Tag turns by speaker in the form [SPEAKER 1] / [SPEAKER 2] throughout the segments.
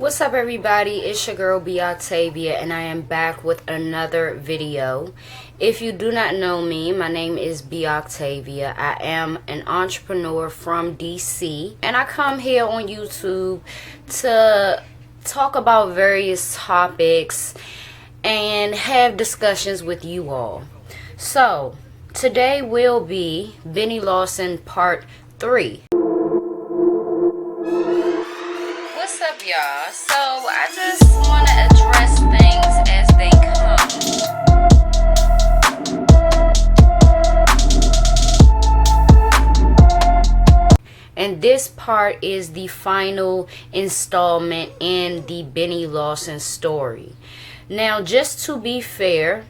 [SPEAKER 1] What's up, everybody? It's your girl B Octavia, and I am back with another video. If you do not know me, my name is B Octavia. I am an entrepreneur from DC, and I come here on YouTube to talk about various topics and have discussions with you all. So today will be Bennie Lawson part 3. What's up, y'all? So I just want to address things as they come. And this part is the final installment in the Bennie Lawson story. Now, just to be fair,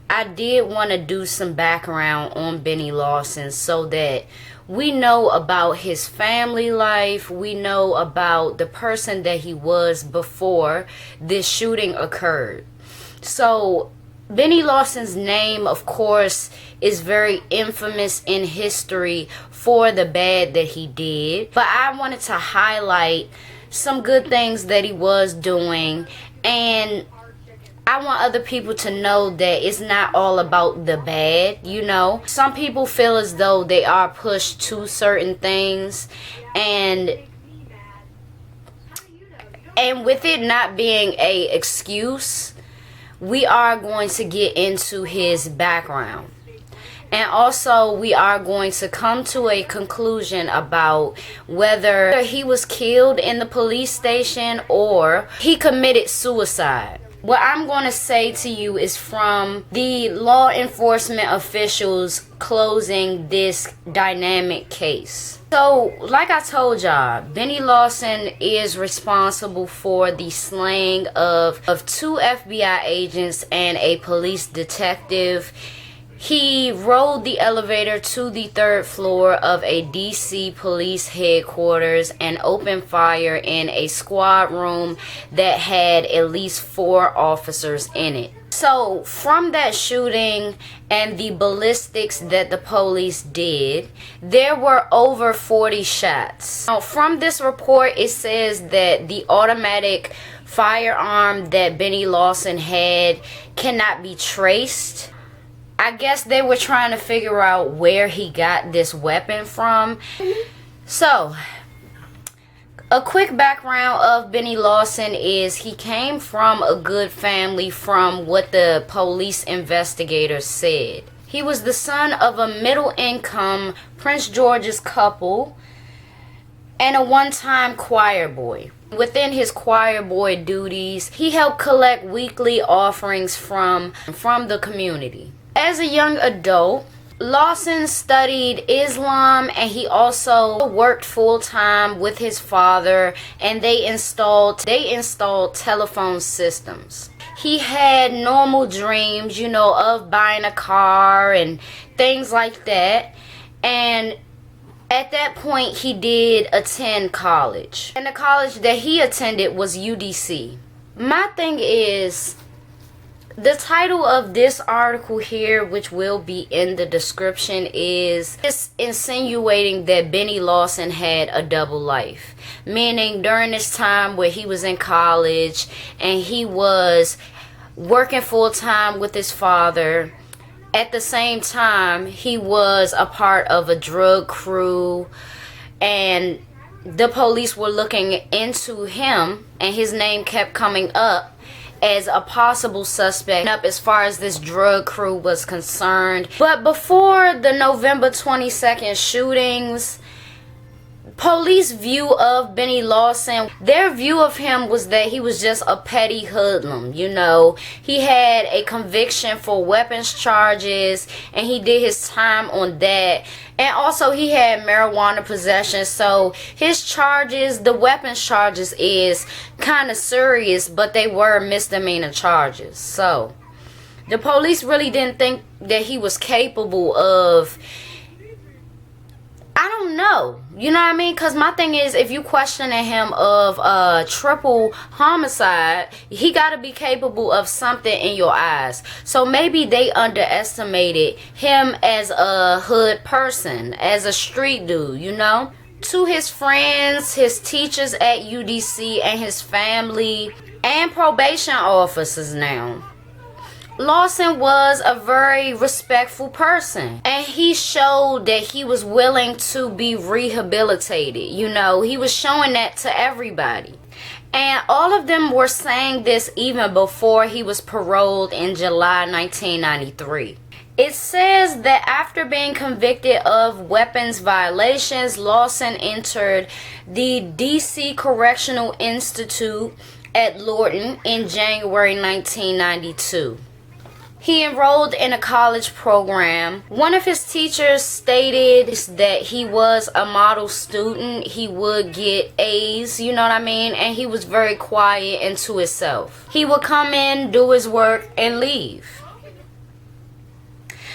[SPEAKER 1] I did want to do some background on Bennie Lawson so that we know about his family life. We know about the person that he was before this shooting occurred. So Bennie Lawson's name, of course, is very infamous in history for the bad that he did. But I wanted to highlight some good things that he was doing, and I want other people to know that it's not all about the bad, you know. Some people feel as though they are pushed to certain things, and with it not being a excuse, we are going to get into his background. And also, we are going to come to a conclusion about whether he was killed in the police station or he committed suicide. What I'm going to say to you is from the law enforcement officials closing this dynamic case. So, like I told y'all, Bennie Lawson is responsible for the slaying of 2 FBI agents and a police detective. He rode the elevator to the 3rd floor of a DC police headquarters and opened fire in a squad room that had at least 4 officers in it. So from that shooting and the ballistics that the police did, there were over 40 shots. Now, from this report, it says that the automatic firearm that Bennie Lawson had cannot be traced. I guess they were trying to figure out where he got this weapon from. So, a quick background of Bennie Lawson is he came from a good family from what the police investigators said. He was the son of a middle-income Prince George's couple and a one-time choir boy. Within his choir boy duties, he helped collect weekly offerings from the community. As a young adult, Lawson studied Islam, and he also worked full-time with his father, and they installed telephone systems. He had normal dreams, you know, of buying a car and things like that. And at that point, he did attend college. And the college that he attended was UDC. My thing is, the title of this article here, which will be in the description, is insinuating that Bennie Lawson had a double life. Meaning during this time where he was in college and he was working full-time with his father, at the same time he was a part of a drug crew, and the police were looking into him, and his name kept coming up as a possible suspect up as far as this drug crew was concerned. But before the November 22nd shootings, police view of Bennie Lawson, their view of him was that he was just a petty hoodlum, you know. He had a conviction for weapons charges, and he did his time on that. And also he had marijuana possession, so his charges, the weapons charges, is kind of serious, but they were misdemeanor charges. So the police really didn't think that he was capable of, I don't know, you know what I mean? Because my thing is, if you questioning him of triple homicide, he got to be capable of something in your eyes. So maybe they underestimated him as a hood person, as a street dude, you know? To his friends, his teachers at UDC, and his family, and probation officers now, Lawson was a very respectful person, and he showed that he was willing to be rehabilitated. You know, he was showing that to everybody. And all of them were saying this even before he was paroled in July 1993. It says that after being convicted of weapons violations, Lawson entered the DC Correctional Institute at Lorton in January 1992. He enrolled in a college program. One of his teachers stated that he was a model student. He would get A's, you know what I mean? And he was very quiet and to himself. He would come in, do his work, and leave.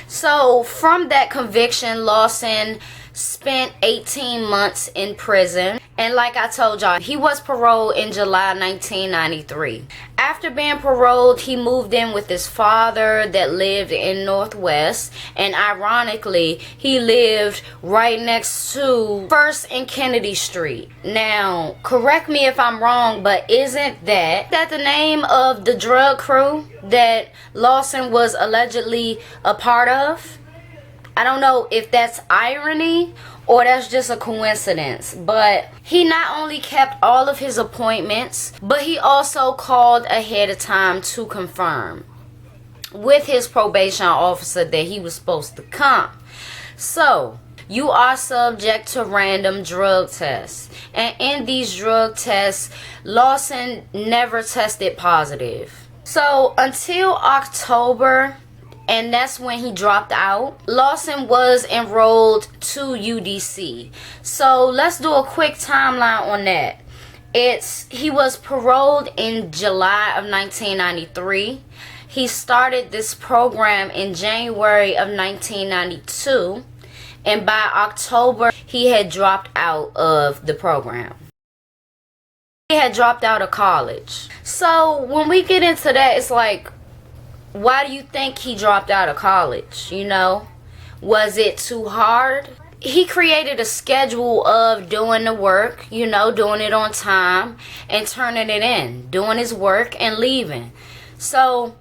[SPEAKER 1] So from that conviction, Lawson spent 18 months in prison. And like I told y'all, he was paroled in July 1993. After being paroled, he moved in with his father that lived in Northwest. And ironically, he lived right next to 1st and Kennedy Street. Now, correct me if I'm wrong, but isn't that the name of the drug crew that Lawson was allegedly a part of? I don't know if that's irony or that's just a coincidence, but he not only kept all of his appointments, but he also called ahead of time to confirm with his probation officer that he was supposed to come. So, you are subject to random drug tests. And in these drug tests, Lawson never tested positive. So, until October, and that's when he dropped out, Lawson was enrolled to UDC. So let's do a quick timeline on that. He was paroled in July of 1993. He started this program in January of 1992. And by October, he had dropped out of the program. He had dropped out of college. So when we get into that, it's like, why do you think he dropped out of college? You know, was it too hard? He created a schedule of doing the work, you know, doing it on time and turning it in, doing his work and leaving. So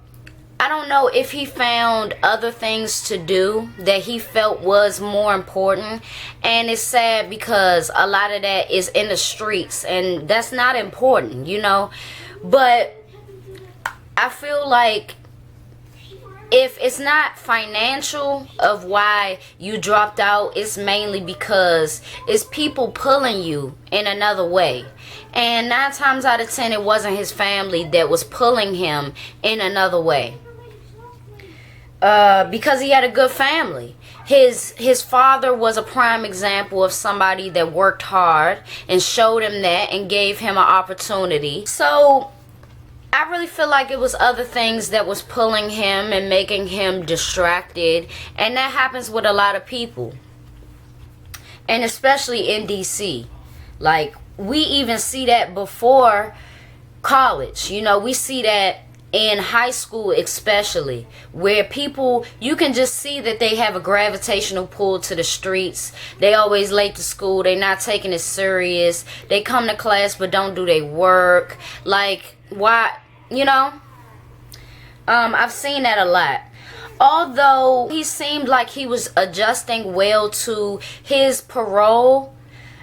[SPEAKER 1] I don't know if he found other things to do that he felt was more important. And it's sad because a lot of that is in the streets and that's not important, you know. But I feel like if it's not financial of why you dropped out, it's mainly because it's people pulling you in another way. And 9 times out of 10, it wasn't his family that was pulling him in another way. Because he had a good family. His father was a prime example of somebody that worked hard and showed him that and gave him an opportunity. So I really feel like it was other things that was pulling him and making him distracted. And that happens with a lot of people. And especially in DC. Like, we even see that before college. You know, we see that in high school especially. Where people, you can just see that they have a gravitational pull to the streets. They always late to school. They're not taking it serious. They come to class but don't do their work. Like, why? You know, I've seen that a lot. Although he seemed like he was adjusting well to his parole,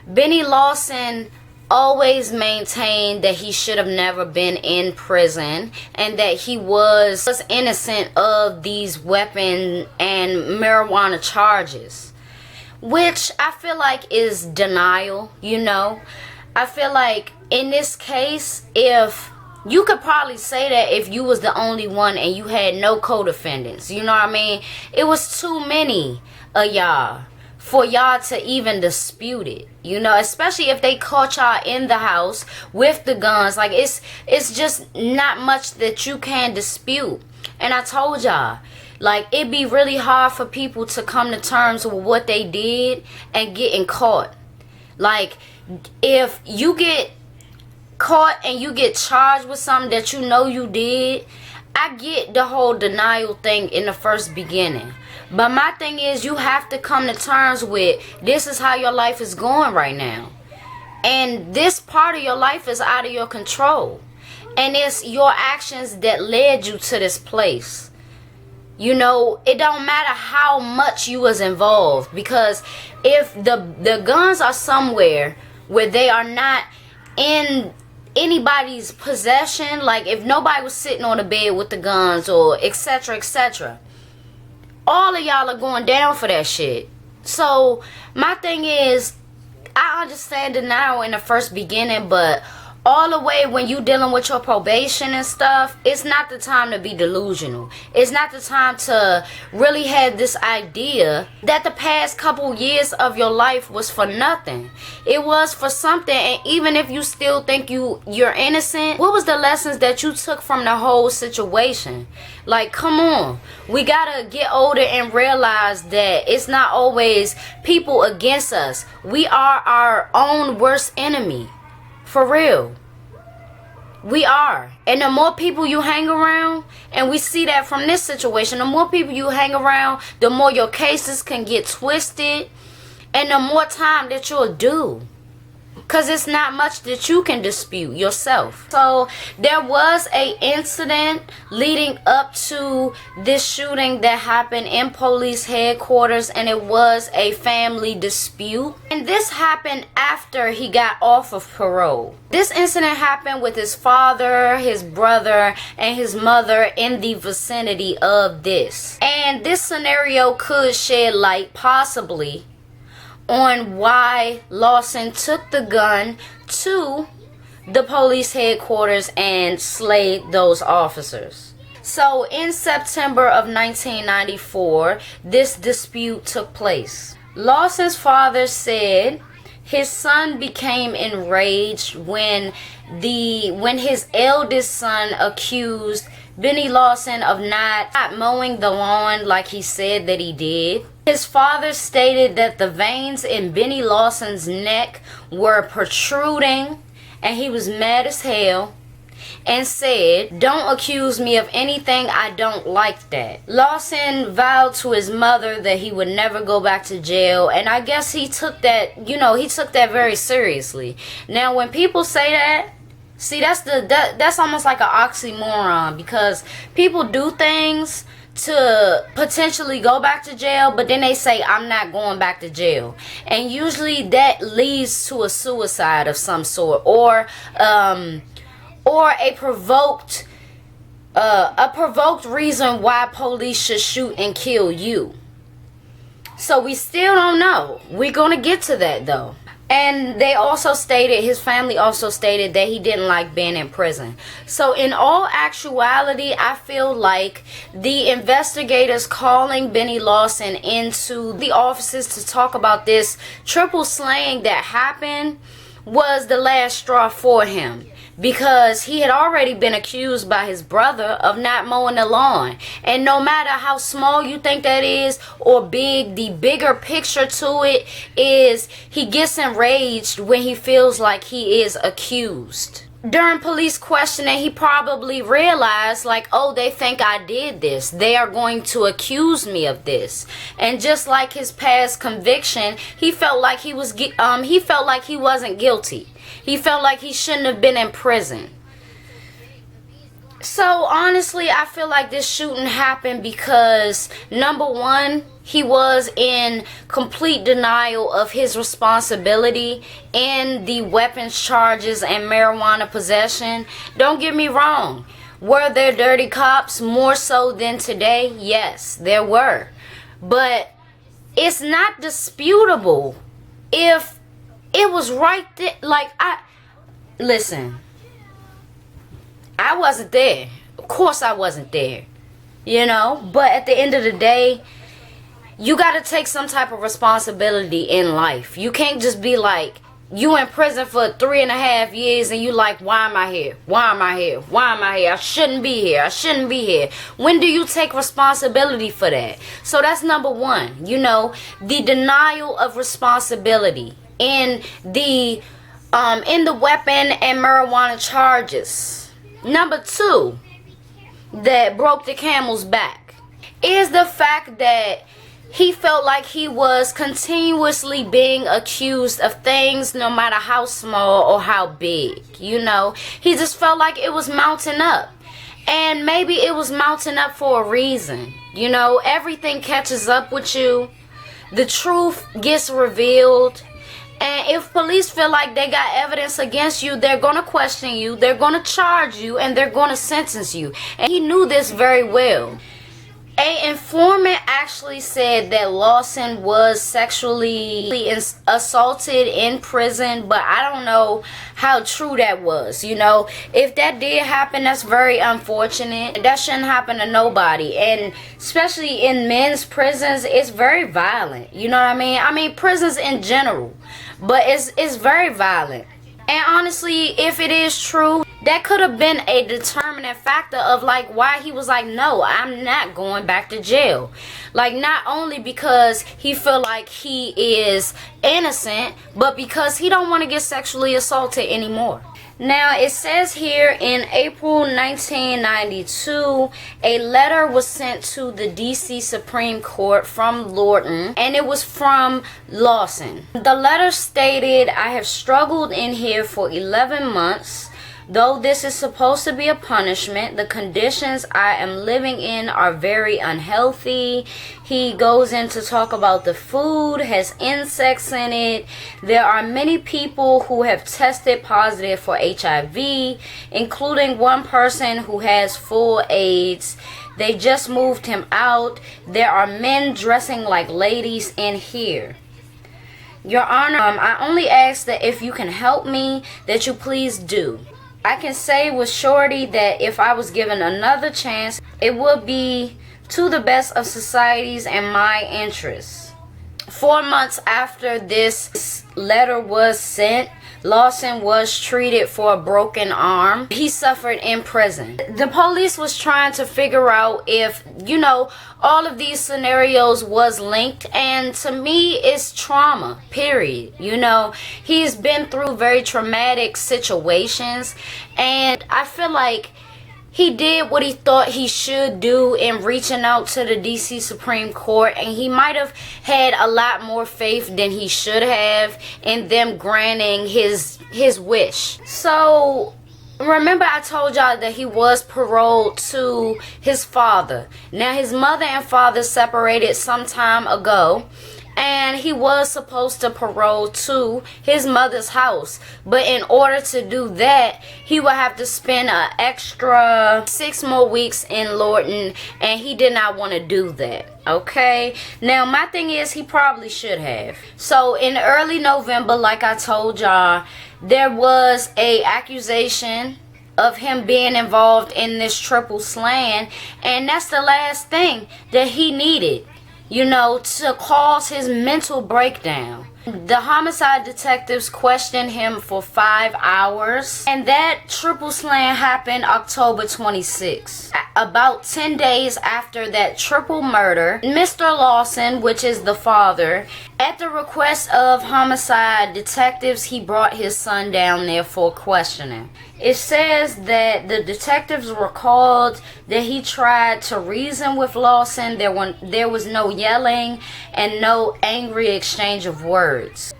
[SPEAKER 1] Bennie Lawson always maintained that he should have never been in prison and that he was innocent of these weapon and marijuana charges, which I feel like is denial, you know. I feel like in this case, if you could probably say that if you was the only one and you had no co-defendants, you know what I mean? It was too many of y'all for y'all to even dispute it, you know, especially if they caught y'all in the house with the guns. Like, it's just not much that you can dispute. And I told y'all, like, it'd be really hard for people to come to terms with what they did and getting caught. Like, if you get caught and you get charged with something that you know you did, I get the whole denial thing in the first beginning. But my thing is, you have to come to terms with this is how your life is going right now. And this part of your life is out of your control. And it's your actions that led you to this place. You know, it don't matter how much you was involved. Because if the guns are somewhere where they are not in anybody's possession, like if nobody was sitting on the bed with the guns or etc, etc, all of y'all are going down for that shit. So my thing is, I understand denial in the first beginning, but all the way when you dealing with your probation and stuff, it's not the time to be delusional. It's not the time to really have this idea that the past couple years of your life was for nothing. It was for something. And even if you still think you're innocent, what was the lessons that you took from the whole situation? Like, come on. We gotta get older and realize that it's not always people against us. We are our own worst enemy. For real. We are. And the more people you hang around, and we see that from this situation, the more people you hang around, the more your cases can get twisted, and the more time that you'll do. Because it's not much that you can dispute yourself. So there was a incident leading up to this shooting that happened in police headquarters, and it was a family dispute. And this happened after he got off of parole. This incident happened with his father, his brother, and his mother in the vicinity of this. And this scenario could shed light possibly on why Lawson took the gun to the police headquarters and slayed those officers. So in September of 1994, this dispute took place. Lawson's father said his son became enraged when his eldest son accused Bennie Lawson of not mowing the lawn like he said that he did. His father stated that the veins in Bennie Lawson's neck were protruding, and he was mad as hell and said, "Don't accuse me of anything, I don't like that." Lawson vowed to his mother that he would never go back to jail, and I guess he took that, he took that very seriously. Now when people say that, see, that's almost like an oxymoron, because people do things to potentially go back to jail, but then they say, "I'm not going back to jail." And usually that leads to a suicide of some sort, or a provoked reason why police should shoot and kill you. So we still don't know. We're gonna get to that though. And they also stated, his family also stated that he didn't like being in prison. So in all actuality, I feel like the investigators calling Bennie Lawson into the offices to talk about this triple slaying that happened was the last straw for him. Because he had already been accused by his brother of not mowing the lawn. And no matter how small you think that is or big, the bigger picture to it is he gets enraged when he feels like he is accused. During police questioning, he probably realized, like, oh, they think I did this. They are going to accuse me of this. And just like his past conviction, he felt like he wasn't guilty. He felt like he shouldn't have been in prison. So honestly, I feel like this shooting happened because, number one, he was in complete denial of his responsibility in the weapons charges and marijuana possession. Don't get me wrong. Were there dirty cops more so than today? Yes, there were. But it's not disputable if it was right there. Like, listen, I wasn't there. Of course I wasn't there. But at the end of the day, you got to take some type of responsibility in life. You can't just be like, you in prison for 3.5 years and you like, why am I here? Why am I here? Why am I here? I shouldn't be here. I shouldn't be here. When do you take responsibility for that? So that's number one. The denial of responsibility in the weapon and marijuana charges. Number two, that broke the camel's back is the fact that he felt like he was continuously being accused of things, no matter how small or how big. You know, he just felt like it was mounting up. And maybe it was mounting up for a reason. You know, everything catches up with you. The truth gets revealed. And if police feel like they got evidence against you, they're going to question you, they're going to charge you, and they're going to sentence you. And he knew this very well. An informant actually said that Lawson was sexually assaulted in prison, but I don't know how true that was. You know, if that did happen, that's very unfortunate. That shouldn't happen to nobody, and especially in men's prisons, it's very violent. You know what I mean? I mean, prisons in general, but it's very violent. And honestly, if it is true, that could have been a determining factor of like why he was like, no, I'm not going back to jail. Like, not only because he feel like he is innocent, but because he don't want to get sexually assaulted anymore. Now, it says here in April 1992, a letter was sent to the DC Supreme Court from Lawton, and it was from Lawson. The letter stated, I have struggled in here for 11 months. Though this is supposed to be a punishment, the conditions I am living in are very unhealthy. He goes in to talk about the food has insects in it. There are many people who have tested positive for HIV, including one person who has full AIDS. They just moved him out. There are men dressing like ladies in here. Your Honor, I only ask that if you can help me, that you please do. I can say with surety that if I was given another chance, it would be to the best of society's and my interests. 4 months after this letter was sent, Lawson was treated for a broken arm. He suffered in prison. The police was trying to figure out if, you know, all of these scenarios was linked, and to me it's trauma, period. You know, he's been through very traumatic situations, and I feel like he did what he thought he should do in reaching out to the DC Supreme Court, and he might have had a lot more faith than he should have in them granting his wish. So remember, I told y'all that he was paroled to his father. Now, his mother and father separated some time ago, and he was supposed to parole to his mother's house. But in order to do that, he would have to spend an extra 6 more weeks in Lawton, and he did not want to do that. Okay, now my thing is, he probably should have. So in early November, like I told y'all, there was a accusation of him being involved in this triple slaying, and that's the last thing that he needed, you know, to cause his mental breakdown. The homicide detectives questioned him for 5 hours, and that triple slaying happened October 26. About 10 days after that triple murder, Mr. Lawson, which is the father, at the request of homicide detectives, he brought his son down there for questioning. It says that the detectives recalled that he tried to reason with Lawson. There was no yelling and no angry exchange of words.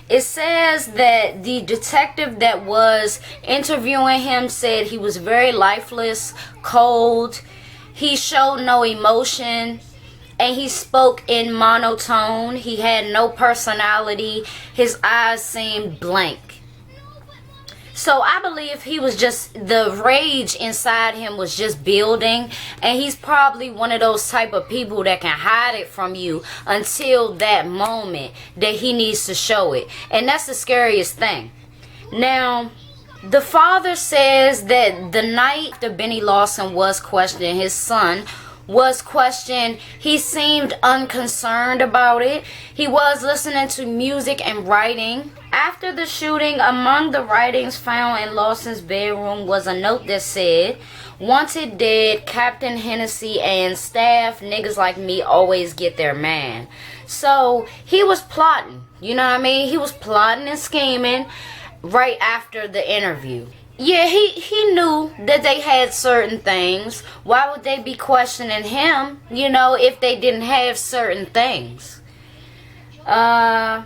[SPEAKER 1] It says that the detective that was interviewing him said he was very lifeless, cold. He showed no emotion, and he spoke in monotone. He had no personality. His eyes seemed blank. So I believe he was just, the rage inside him was just building, and he's probably one of those type of people that can hide it from you until that moment that he needs to show it. And that's the scariest thing. Now, the father says that the night that Bennie Lawson was questioned, his son was questioned, he seemed unconcerned about it. He was listening to music and writing. After the shooting, among the writings found in Lawson's bedroom was a note that said, "Wanted dead, Captain Hennessy and staff, niggas like me always get their man." So he was plotting, you know what I mean? He was plotting and scheming right after the interview. Yeah, he knew that they had certain things. Why would they be questioning him, if they didn't have certain things? And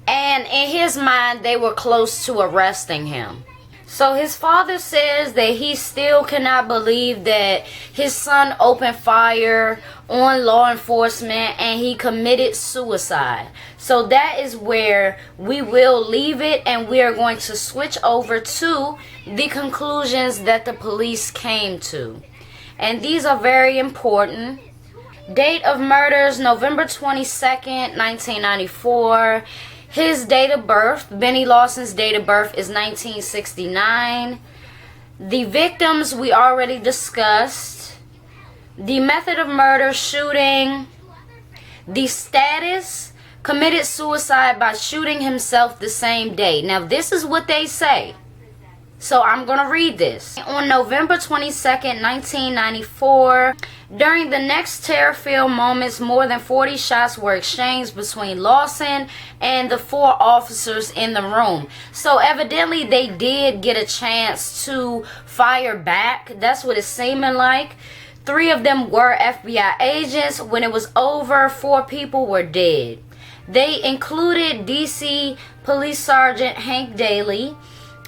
[SPEAKER 1] in his mind, they were close to arresting him. So his father says that he still cannot believe that his son opened fire on law enforcement and he committed suicide. So that is where we will leave it, and we are going to switch over to the conclusions that the police came to. And these are very important. Date of murders, November 22nd, 1994. His date of birth, Bennie Lawson's date of birth, is 1969. The victims we already discussed. The method of murder, shooting. The status, committed suicide by shooting himself the same day. Now, this is what they say. So I'm going to read this. On November 22nd, 1994, during the next terror-filled moments, more than 40 shots were exchanged between Lawson and the 4 officers in the room. So evidently they did get a chance to fire back. That's what it's seeming like. 3 of them were FBI agents. When it was over, 4 people were dead. They included DC Police Sergeant Hank Daly,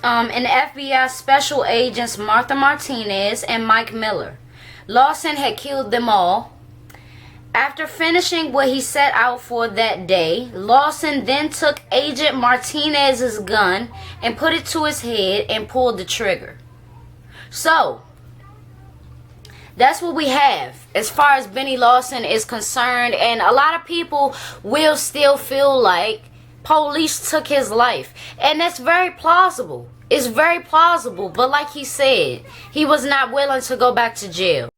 [SPEAKER 1] and FBI Special Agents Martha Martinez and Mike Miller. Lawson had killed them all. After finishing what he set out for that day, Lawson then took Agent Martinez's gun and put it to his head and pulled the trigger. So, that's what we have as far as Bennie Lawson is concerned, and a lot of people will still feel like police took his life, and that's very plausible. It's very plausible, but like he said, he was not willing to go back to jail.